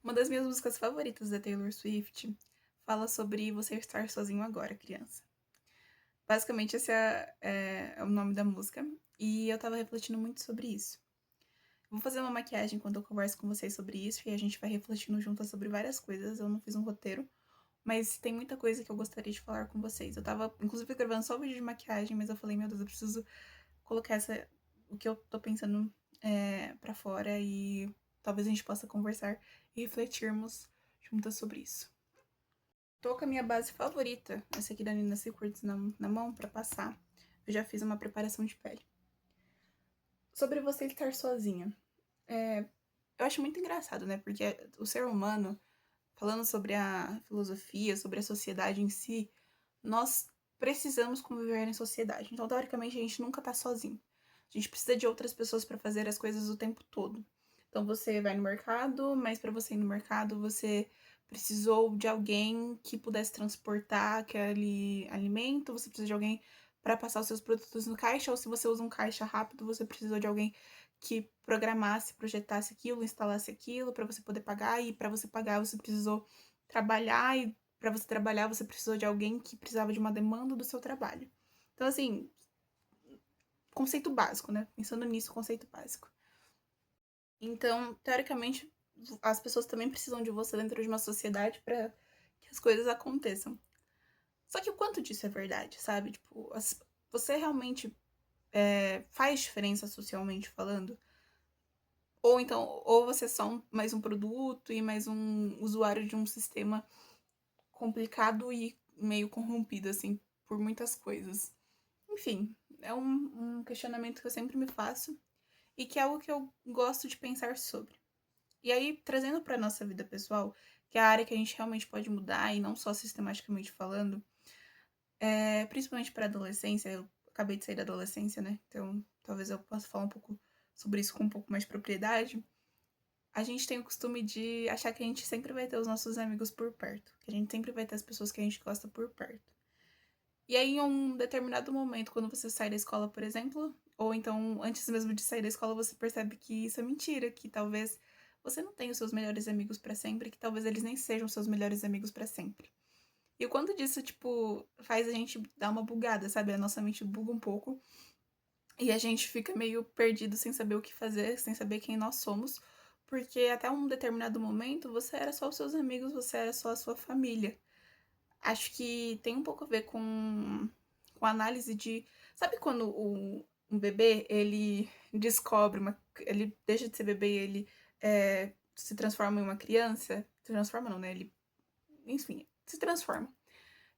Uma das minhas músicas favoritas da Taylor Swift fala sobre você estar sozinho agora, criança. Basicamente, esse é o nome da música. E eu tava refletindo muito sobre isso. Vou fazer uma maquiagem quando eu converso com vocês sobre isso e a gente vai refletindo juntas sobre várias coisas. Eu não fiz um roteiro, mas tem muita coisa que eu gostaria de falar com vocês. Eu tava, inclusive, gravando só o vídeo de maquiagem, mas eu falei, meu Deus, eu preciso colocar o que eu tô pensando pra fora e talvez a gente possa conversar e refletirmos juntas sobre isso. Tô com a minha base favorita, essa aqui da Nina Secrets, na mão pra passar. Eu já fiz uma preparação de pele. Sobre você estar sozinha. Eu acho muito engraçado, né? Porque o ser humano, falando sobre a filosofia, sobre a sociedade em si, nós precisamos conviver em sociedade. Então, teoricamente, a gente nunca tá sozinho. A gente precisa de outras pessoas para fazer as coisas o tempo todo. Então, você vai no mercado, mas para você ir no mercado, você precisou de alguém que pudesse transportar aquele alimento, você precisa de alguém para passar os seus produtos no caixa, ou se você usa um caixa rápido, você precisou de alguém que programasse, projetasse aquilo, instalasse aquilo para você poder pagar, e para você pagar, você precisou trabalhar, e para você trabalhar, você precisou de alguém que precisava de uma demanda do seu trabalho. Então, assim, conceito básico, né? Pensando nisso, conceito básico. Então, teoricamente, as pessoas também precisam de você dentro de uma sociedade para que as coisas aconteçam. Só que o quanto disso é verdade, sabe? Tipo, você realmente faz diferença socialmente falando? Ou então, ou você é só mais um produto e mais um usuário de um sistema complicado e meio corrompido, assim, por muitas coisas. Enfim, é um questionamento que eu sempre me faço e que é algo que eu gosto de pensar sobre. E aí, trazendo para nossa vida pessoal, que é a área que a gente realmente pode mudar e não só sistematicamente falando, principalmente para adolescência, eu acabei de sair da adolescência, né? Então, talvez eu possa falar um pouco sobre isso com um pouco mais de propriedade. A gente tem o costume de achar que a gente sempre vai ter os nossos amigos por perto, que a gente sempre vai ter as pessoas que a gente gosta por perto. E aí, em um determinado momento, quando você sai da escola, por exemplo, ou então antes mesmo de sair da escola, você percebe que isso é mentira, que talvez você não tenha os seus melhores amigos para sempre, que talvez eles nem sejam seus melhores amigos para sempre. E o quanto disso, tipo, faz a gente dar uma bugada, sabe? A nossa mente buga um pouco e a gente fica meio perdido sem saber o que fazer, sem saber quem nós somos, porque até um determinado momento você era só os seus amigos, você era só a sua família. Acho que tem um pouco a ver com a análise de. Sabe quando um bebê ele descobre uma. Ele deixa de ser bebê e ele se transforma em uma criança? Se transforma não, né? Ele. Enfim, se transforma.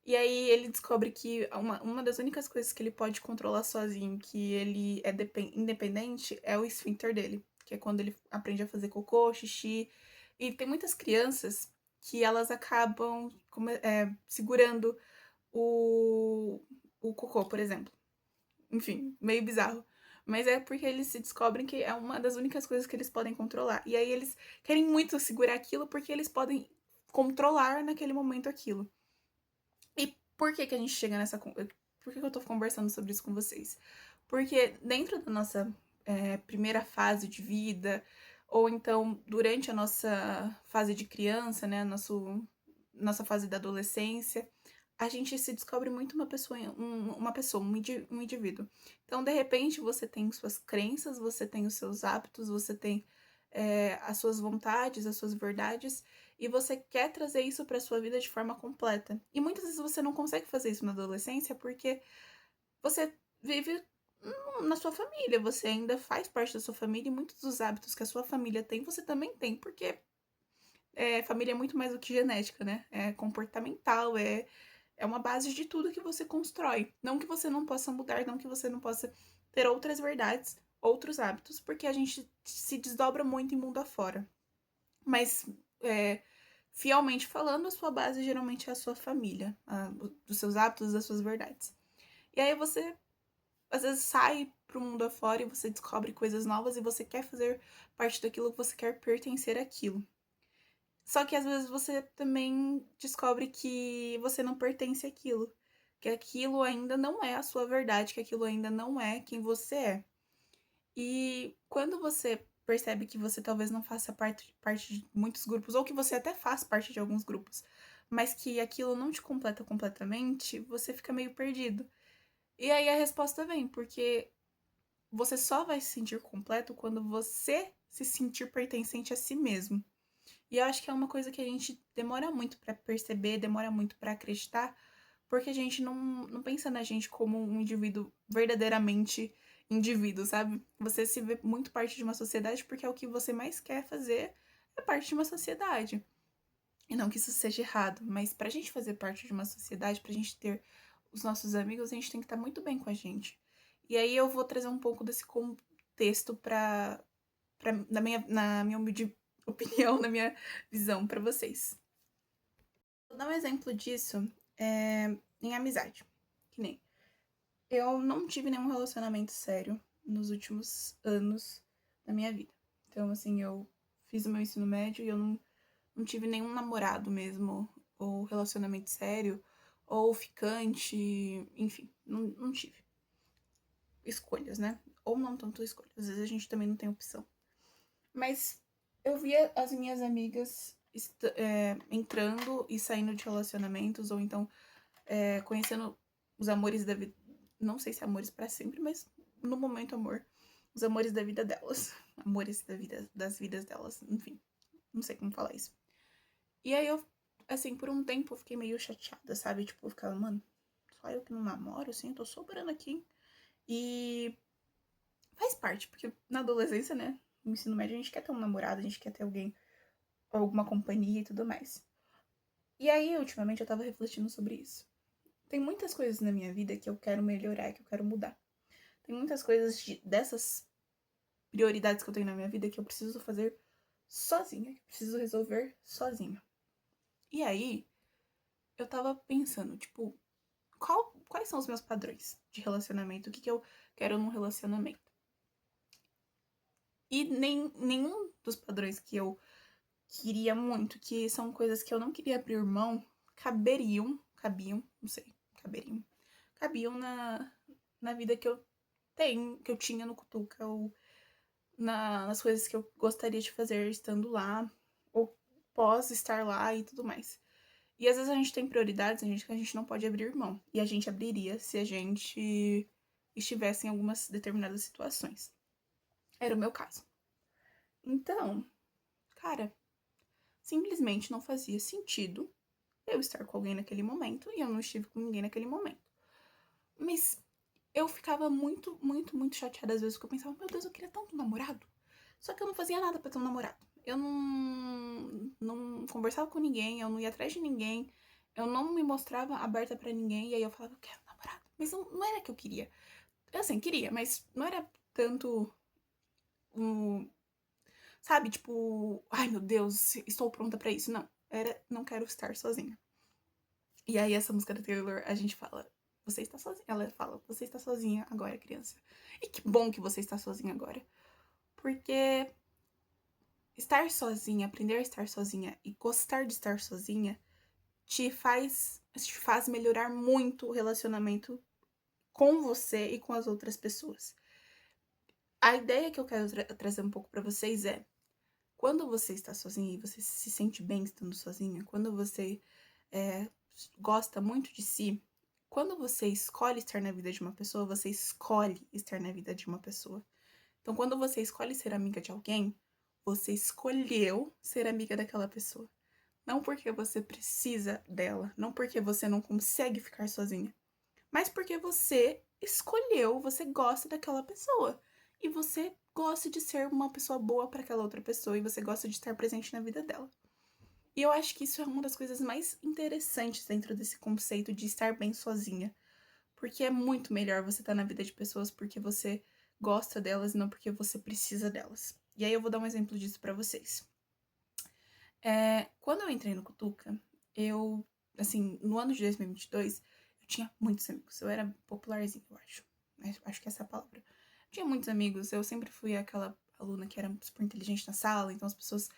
E aí ele descobre que uma das únicas coisas que ele pode controlar sozinho, que ele é independente, é o esfíncter dele. Que é quando ele aprende a fazer cocô, xixi. E tem muitas crianças que elas acabam segurando o, o cocô, por exemplo. Enfim, meio bizarro. Mas é porque eles se descobrem que é uma das únicas coisas que eles podem controlar. E aí eles querem muito segurar aquilo porque eles podem controlar naquele momento aquilo. E por que que a gente chega nessa. Por que eu tô conversando sobre isso com vocês? Porque dentro da nossa primeira fase de vida, ou então durante a nossa fase de criança, né? Nossa fase da adolescência, a gente se descobre muito um indivíduo. Então, de repente, você tem suas crenças, você tem os seus hábitos, você tem as suas vontades, as suas verdades, e você quer trazer isso para sua vida de forma completa. E muitas vezes você não consegue fazer isso na adolescência porque você vive na sua família, você ainda faz parte da sua família e muitos dos hábitos que a sua família tem, você também tem, porque família é muito mais do que genética, né? É comportamental, é uma base de tudo que você constrói. Não que você não possa mudar, não que você não possa ter outras verdades, outros hábitos, porque a gente se desdobra muito em mundo afora. Mas, fielmente falando, a sua base geralmente é a sua família, dos seus hábitos, das suas verdades. E aí você, às vezes, sai pro mundo afora e você descobre coisas novas e você quer fazer parte daquilo, você quer pertencer àquilo. Só que às vezes você também descobre que você não pertence àquilo, que aquilo ainda não é a sua verdade, que aquilo ainda não é quem você é. E quando você percebe que você talvez não faça parte de muitos grupos, ou que você até faz parte de alguns grupos, mas que aquilo não te completa completamente, você fica meio perdido. E aí a resposta vem, porque você só vai se sentir completo quando você se sentir pertencente a si mesmo. E eu acho que é uma coisa que a gente demora muito pra perceber, demora muito pra acreditar, porque a gente não pensa na gente como um indivíduo verdadeiramente indivíduo, sabe? Você se vê muito parte de uma sociedade porque é o que você mais quer fazer, é parte de uma sociedade. E não que isso seja errado, mas pra gente fazer parte de uma sociedade, pra gente ter os nossos amigos, a gente tem que estar muito bem com a gente. E aí eu vou trazer um pouco desse contexto na minha humilde opinião, na minha visão pra vocês. Vou dar um exemplo disso em amizade. Que nem eu não tive nenhum relacionamento sério nos últimos anos da minha vida. Então, assim, eu fiz o meu ensino médio e eu não tive nenhum namorado mesmo, ou relacionamento sério, ou ficante, enfim, não tive. Escolhas, né? Ou não tanto escolhas. Às vezes a gente também não tem opção. Mas eu via as minhas amigas entrando e saindo de relacionamentos, ou então conhecendo os amores da vida. Não sei se amores pra sempre, mas no momento, amor. Os amores da vida delas. Amores das vidas delas. Enfim, não sei como falar isso. E aí eu, assim, por um tempo eu fiquei meio chateada, sabe? Tipo, eu ficava, mano, só eu que não namoro, assim, tô sobrando aqui. E faz parte, porque na adolescência, né? No ensino médio, a gente quer ter um namorado, a gente quer ter alguém, alguma companhia e tudo mais. E aí, ultimamente, eu tava refletindo sobre isso. Tem muitas coisas na minha vida que eu quero melhorar, que eu quero mudar. Tem muitas coisas dessas prioridades que eu tenho na minha vida que eu preciso fazer sozinha, que eu preciso resolver sozinha. E aí, eu tava pensando, tipo, quais são os meus padrões de relacionamento? O que eu quero num relacionamento? E nenhum dos padrões que eu queria muito, que são coisas que eu não queria abrir mão, cabiam, não sei, cabiam na vida que eu que eu tinha no Cutuca, ou nas coisas que eu gostaria de fazer estando lá, ou pós estar lá e tudo mais. E às vezes a gente tem prioridades que a gente não pode abrir mão. E a gente abriria se a gente estivesse em algumas determinadas situações. Era o meu caso. Então, cara, simplesmente não fazia sentido eu estar com alguém naquele momento e eu não estive com ninguém naquele momento. Mas eu ficava muito, muito, muito chateada às vezes, porque eu pensava, meu Deus, eu queria tanto um namorado. Só que eu não fazia nada pra ter um namorado. Eu não conversava com ninguém, eu não ia atrás de ninguém, eu não me mostrava aberta pra ninguém, e aí eu falava, eu quero um namorado. Mas não era que eu queria. Eu, assim, queria, mas não era tanto um, sabe, tipo, ai meu Deus, estou pronta pra isso. Não, era, não quero estar sozinha. E aí essa música da Taylor, a gente fala, você está sozinha. Ela fala, você está sozinha agora, criança. E que bom que você está sozinha agora. Porque estar sozinha, aprender a estar sozinha e gostar de estar sozinha te faz melhorar muito o relacionamento com você e com as outras pessoas. A ideia que eu quero trazer um pouco pra vocês é, quando você está sozinha e você se sente bem estando sozinha, quando você é, gosta muito de si, quando você escolhe estar na vida de uma pessoa, você escolhe estar na vida de uma pessoa. Então, quando você escolhe ser amiga de alguém, você escolheu ser amiga daquela pessoa. Não porque você precisa dela, não porque você não consegue ficar sozinha, mas porque você escolheu, você gosta daquela pessoa. E você gosta de ser uma pessoa boa para aquela outra pessoa e você gosta de estar presente na vida dela. E eu acho que isso é uma das coisas mais interessantes dentro desse conceito de estar bem sozinha. Porque é muito melhor você estar na vida de pessoas porque você gosta delas e não porque você precisa delas. E aí eu vou dar um exemplo disso pra vocês. Quando eu entrei no Cutuca, eu, assim, no ano de 2022, eu tinha muitos amigos. Eu era popularzinha, eu acho. Acho que essa é a palavra. Eu tinha muitos amigos, eu sempre fui aquela aluna que era super inteligente na sala, então as pessoas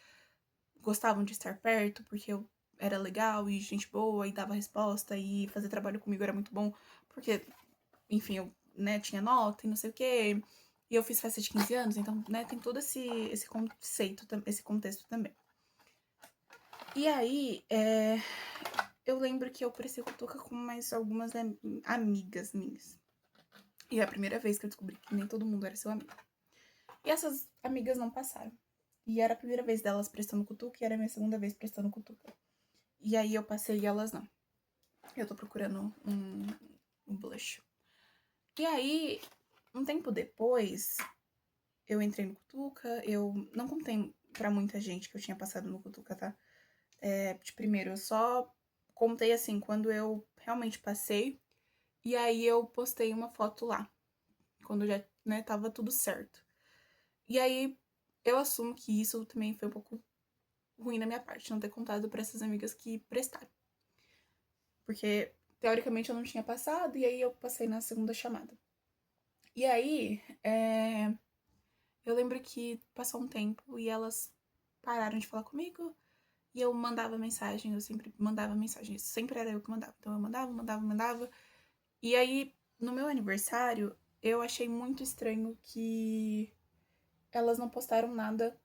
gostavam de estar perto, porque eu era legal e gente boa e dava resposta e fazer trabalho comigo era muito bom, porque, enfim, eu, né, tinha nota e não sei o quê. E eu fiz festa de 15 anos, então, né, tem todo esse conceito, esse contexto também. E aí, eu lembro que eu prestei cutuca com mais algumas amigas minhas. E é a primeira vez que eu descobri que nem todo mundo era seu amigo. E essas amigas não passaram. E era a primeira vez delas prestando cutuca e era a minha segunda vez prestando cutuca. E aí eu passei e elas não. Eu tô procurando um blush. E aí, um tempo depois, eu entrei no cutuca. Eu não contei pra muita gente que eu tinha passado no cutuca, tá? De primeiro, eu só contei assim, quando eu realmente passei. E aí eu postei uma foto lá. Quando já, né, tava tudo certo. E aí, eu assumo que isso também foi um pouco ruim na minha parte, não ter contado pra essas amigas que prestaram. Porque, teoricamente, eu não tinha passado, e aí eu passei na segunda chamada. E aí, eu lembro que passou um tempo e elas pararam de falar comigo, e eu mandava mensagem, eu sempre mandava mensagem, sempre era eu que mandava. Então eu mandava. E aí, no meu aniversário, eu achei muito estranho que elas não postaram nada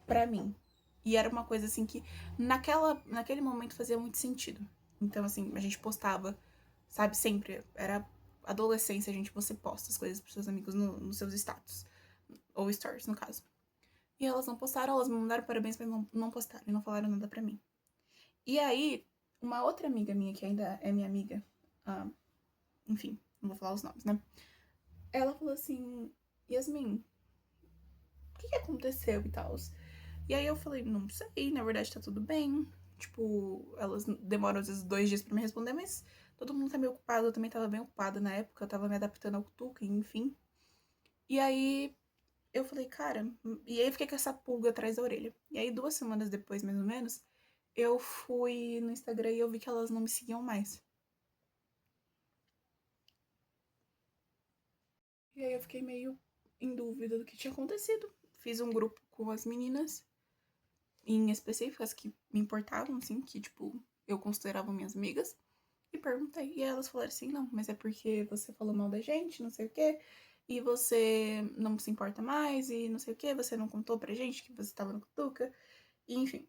pra mim. E era uma coisa assim que naquele momento fazia muito sentido. Então, assim, a gente postava, sabe, sempre. Era adolescência, você posta as coisas pros seus amigos nos seus status. Ou stories, no caso. E elas não postaram, elas me mandaram parabéns, mas não postaram e não falaram nada pra mim. E aí, uma outra amiga minha, que ainda é minha amiga, ah, enfim, não vou falar os nomes, né? Ela falou assim, Yasmin, o que aconteceu e tal? E aí eu falei, não sei, na verdade tá tudo bem. Tipo, elas demoram às vezes 2 dias pra me responder, mas todo mundo tá meio ocupado, eu também tava bem ocupada na época, eu tava me adaptando ao Tuca, enfim. E aí eu falei, cara, e aí eu fiquei com essa pulga atrás da orelha. E aí 2 semanas depois, mais ou menos, eu fui no Instagram e eu vi que elas não me seguiam mais. E aí eu fiquei meio em dúvida do que tinha acontecido. Fiz um grupo com as meninas, em específicas que me importavam, assim, que, tipo, eu considerava minhas amigas. E perguntei. E elas falaram assim, não, mas é porque você falou mal da gente, não sei o quê. E você não se importa mais, e não sei o quê. Você não contou pra gente que você tava no Cutuca. E, enfim.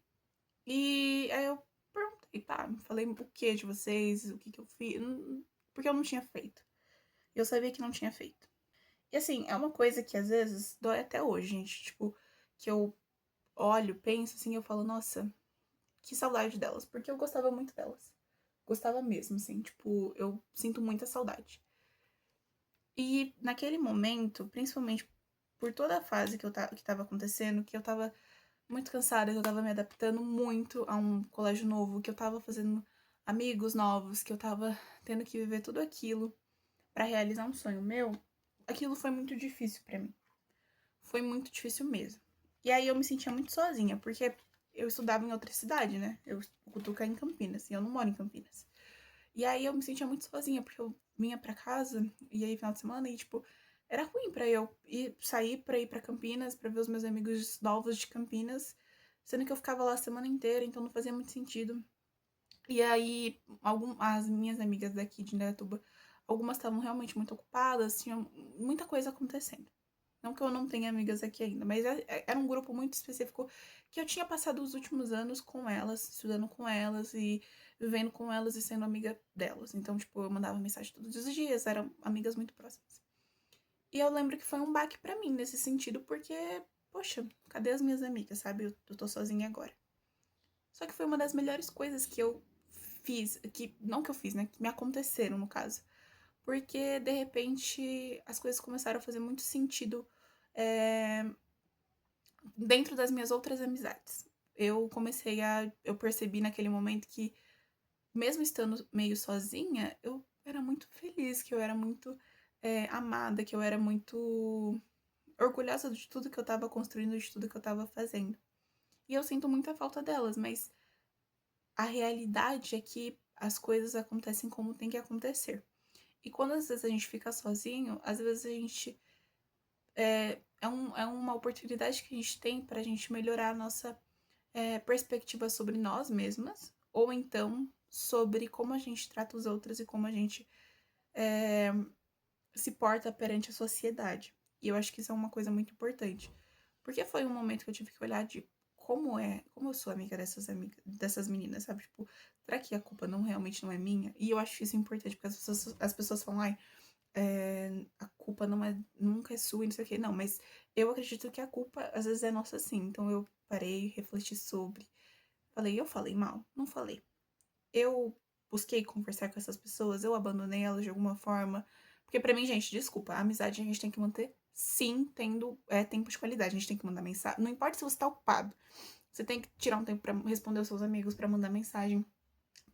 E aí eu perguntei, tá, falei o que de vocês, o que que eu fiz. Porque eu não tinha feito. Eu sabia que não tinha feito. E assim, é uma coisa que às vezes dói até hoje, gente. Tipo, que eu olho, penso assim, eu falo, nossa, que saudade delas. Porque eu gostava muito delas. Gostava mesmo, assim, tipo, eu sinto muita saudade. E naquele momento, principalmente por toda a fase que tava acontecendo, que eu tava muito cansada, que eu tava me adaptando muito a um colégio novo, que eu tava fazendo amigos novos, que eu tava tendo que viver tudo aquilo pra realizar um sonho meu, aquilo foi muito difícil pra mim. Foi muito difícil mesmo. E aí eu me sentia muito sozinha, porque eu estudava em outra cidade, né? Eu cutuca em Campinas, e eu não moro em Campinas. E aí eu me sentia muito sozinha, porque eu vinha pra casa, e aí final de semana, e tipo, era ruim pra eu sair pra ir pra Campinas, pra ver os meus amigos novos de Campinas, sendo que eu ficava lá a semana inteira, então não fazia muito sentido. E aí, as minhas amigas daqui de Indaiatuba, algumas estavam realmente muito ocupadas, tinha muita coisa acontecendo. Não que eu não tenha amigas aqui ainda, mas era um grupo muito específico que eu tinha passado os últimos anos com elas, estudando com elas e vivendo com elas e sendo amiga delas. Então, tipo, eu mandava mensagem todos os dias, eram amigas muito próximas. E eu lembro que foi um baque pra mim nesse sentido, porque, poxa, cadê as minhas amigas, sabe? Eu tô sozinha agora. Só que foi uma das melhores coisas que eu fiz, que não que eu fiz, né? Que me aconteceram, no caso. Porque, de repente, as coisas começaram a fazer muito sentido é, dentro das minhas outras amizades. Eu percebi naquele momento que, mesmo estando meio sozinha, eu era muito feliz, que eu era muito amada, que eu era muito orgulhosa de tudo que eu tava construindo, de tudo que eu tava fazendo. E eu sinto muita falta delas, mas a realidade é que as coisas acontecem como tem que acontecer. E quando às vezes a gente fica sozinho, às vezes a gente é uma oportunidade que a gente tem para a gente melhorar a nossa perspectiva sobre nós mesmas, ou então sobre como a gente trata os outros e como a gente se porta perante a sociedade. E eu acho que isso é uma coisa muito importante. Porque foi um momento que eu tive que olhar de como eu sou amiga dessas meninas, sabe? Tipo, será que a culpa realmente não é minha? E eu acho isso importante, porque as pessoas falam, ai, a culpa nunca é sua e não sei o quê. Não, mas eu acredito que a culpa às vezes é nossa sim. Então eu parei, refleti sobre. Eu falei mal? Não falei. Eu busquei conversar com essas pessoas, eu abandonei elas de alguma forma. Porque pra mim, gente, desculpa, a amizade a gente tem que manter sim, tendo tempo de qualidade. A gente tem que mandar mensagem. Não importa se você tá ocupado. Você tem que tirar um tempo pra responder os seus amigos, pra mandar mensagem,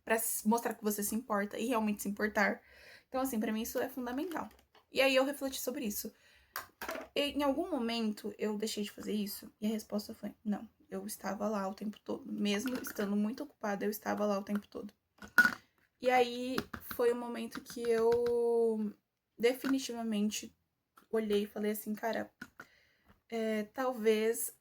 pra mostrar que você se importa e realmente se importar. Então, assim, pra mim isso é fundamental. E aí eu refleti sobre isso. Em algum momento eu deixei de fazer isso? E a resposta foi: não. Eu estava lá o tempo todo. Mesmo estando muito ocupada, eu estava lá o tempo todo. E aí foi um momento que eu definitivamente olhei e falei assim, cara, talvez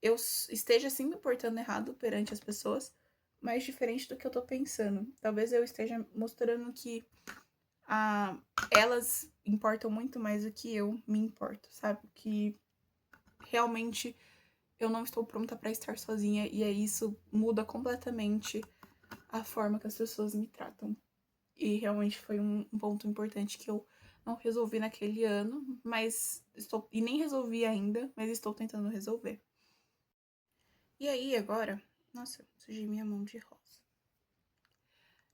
eu esteja sim me portando errado perante as pessoas, mas diferente do que eu tô pensando. Talvez eu esteja mostrando que ah, elas importam muito mais do que eu me importo, sabe? Que realmente eu não estou pronta para estar sozinha e aí isso muda completamente a forma que as pessoas me tratam. E realmente foi um ponto importante que eu não resolvi naquele ano, mas estou. E nem resolvi ainda, mas estou tentando resolver. E aí agora. Nossa, sujei minha mão de rosa.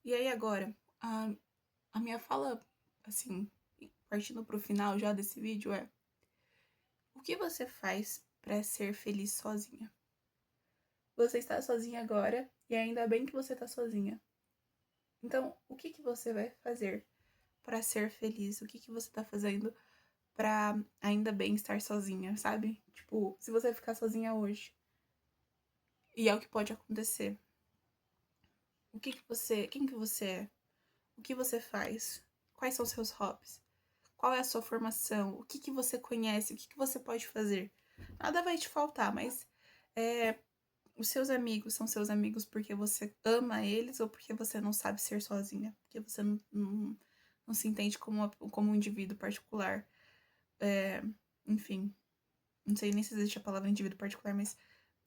E aí agora, a minha fala, assim, partindo pro final já desse vídeo é: o que você faz para ser feliz sozinha? Você está sozinha agora e ainda bem que você está sozinha. Então, o que você vai fazer para ser feliz? O que você tá fazendo pra ainda bem estar sozinha, sabe? Tipo, se você ficar sozinha hoje, e é o que pode acontecer, quem que você é? O que você faz? Quais são seus hobbies? Qual é a sua formação? O que você conhece? O que você pode fazer? Nada vai te faltar, mas é, os seus amigos são seus amigos porque você ama eles ou porque você não sabe ser sozinha? Porque você não se entende como um indivíduo particular. É, enfim, não sei nem se existe a palavra indivíduo particular, mas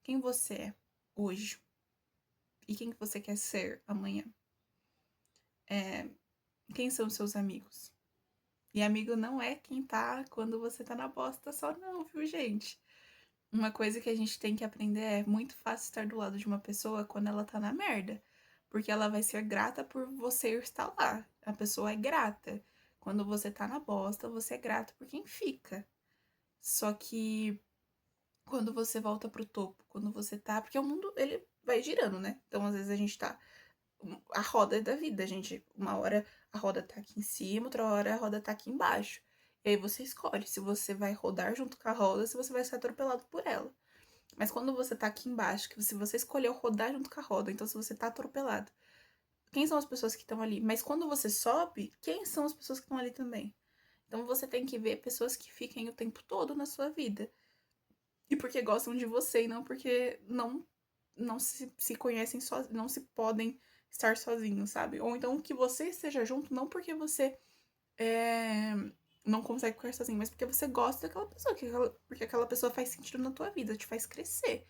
quem você é hoje e quem que você quer ser amanhã. É, quem são os seus amigos? E amigo não é quem tá quando você tá na bosta só não, viu, gente? Uma coisa que a gente tem que aprender é muito fácil estar do lado de uma pessoa quando ela tá na merda. Porque ela vai ser grata por você estar lá. A pessoa é grata. Quando você tá na bosta, você é grato por quem fica. Só que quando você volta pro topo, quando você tá. Porque o mundo, ele vai girando, né? Então, às vezes, a gente tá. A roda da vida, gente. Uma hora a roda tá aqui em cima, outra hora a roda tá aqui embaixo. E aí você escolhe se você vai rodar junto com a roda, se você vai ser atropelado por ela. Mas quando você tá aqui embaixo, que se você escolheu rodar junto com a roda, então se você tá atropelado, quem são as pessoas que estão ali? Mas quando você sobe, quem são as pessoas que estão ali também? Então você tem que ver pessoas que fiquem o tempo todo na sua vida. E porque gostam de você e não porque não se conhecem sozinhos, não se podem estar sozinhos, sabe? Ou então que você esteja junto não porque você é, não consegue ficar sozinho, mas porque você gosta daquela pessoa, porque aquela pessoa faz sentido na tua vida, te faz crescer.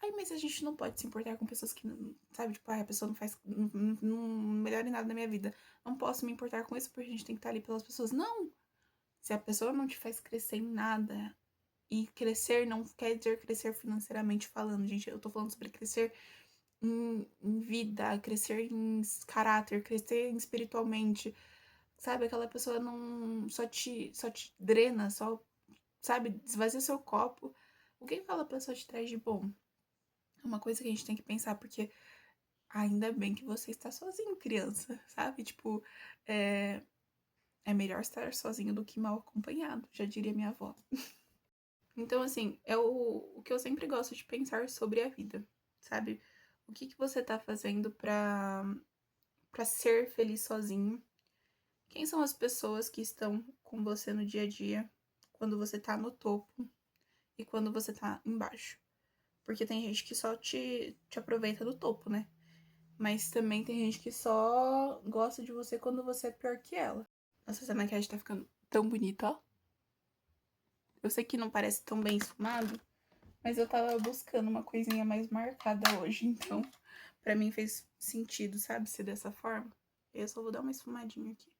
Aí, mas a gente não pode se importar com pessoas que, sabe, tipo, a pessoa não faz, não melhora em nada na minha vida. Não posso me importar com isso porque a gente tem que estar ali pelas pessoas. Não! Se a pessoa não te faz crescer em nada, e crescer não quer dizer crescer financeiramente falando, gente. Eu tô falando sobre crescer em vida, crescer em caráter, crescer espiritualmente. Sabe? Aquela pessoa não só te drena, só, sabe, desvazia seu copo. O que aquela pessoa te traz de bom? É uma coisa que a gente tem que pensar, porque ainda bem que você está sozinho, criança, sabe? Tipo, é melhor estar sozinho do que mal acompanhado, já diria minha avó. Então, assim, é o que eu sempre gosto de pensar sobre a vida, sabe? O que você tá fazendo pra ser feliz sozinho? Quem são as pessoas que estão com você no dia a dia, quando você tá no topo e quando você tá embaixo? Porque tem gente que só te aproveita do topo, né? Mas também tem gente que só gosta de você quando você é pior que ela. Nossa, essa maquiagem tá ficando tão bonita, ó. Eu sei que não parece tão bem esfumado, mas eu tava buscando uma coisinha mais marcada hoje, então pra mim fez sentido, sabe, ser dessa forma. Eu só vou dar uma esfumadinha aqui.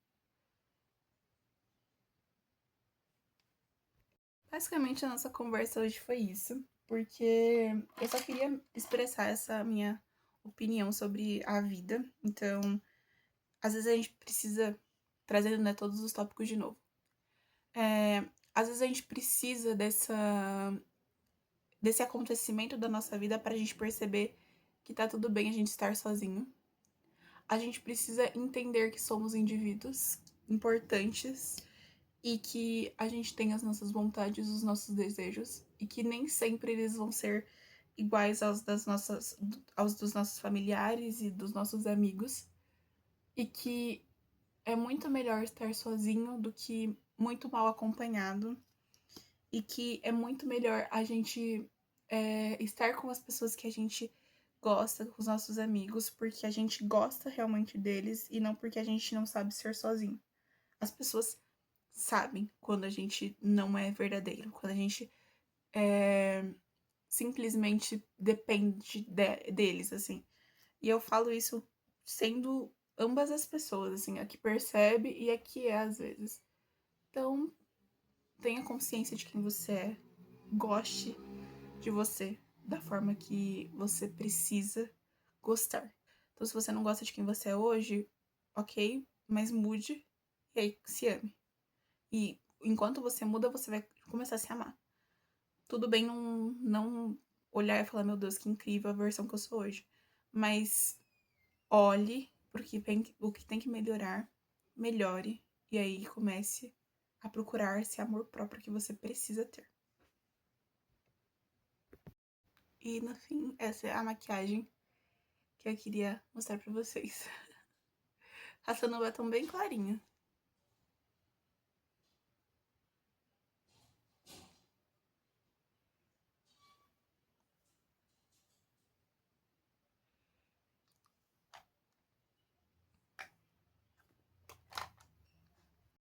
Basicamente, a nossa conversa hoje foi isso, porque eu só queria expressar essa minha opinião sobre a vida. Então, às vezes a gente precisa, trazendo, né, todos os tópicos de novo. Às vezes a gente precisa desse acontecimento da nossa vida pra gente perceber que tá tudo bem a gente estar sozinho. A gente precisa entender que somos indivíduos importantes e que a gente tem as nossas vontades, os nossos desejos e que nem sempre eles vão ser iguais aos dos nossos familiares e dos nossos amigos e que é muito melhor estar sozinho do que muito mal acompanhado e que é muito melhor a gente estar com as pessoas que a gente gosta, com os nossos amigos, porque a gente gosta realmente deles e não porque a gente não sabe ser sozinho. As pessoas sabem quando a gente não é verdadeiro, quando a gente simplesmente depende deles, assim. E eu falo isso sendo ambas as pessoas, assim, a que percebe e a que é às vezes. Então, tenha consciência de quem você é, goste de você da forma que você precisa gostar. Então, se você não gosta de quem você é hoje, ok, mas mude e aí se ame. E enquanto você muda, você vai começar a se amar. Tudo bem não olhar e falar, meu Deus, que incrível a versão que eu sou hoje. Mas olhe porque o que tem que melhorar, melhore. E aí comece a procurar esse amor próprio que você precisa ter. E no fim, essa é a maquiagem que eu queria mostrar pra vocês. Passando um batom bem clarinho.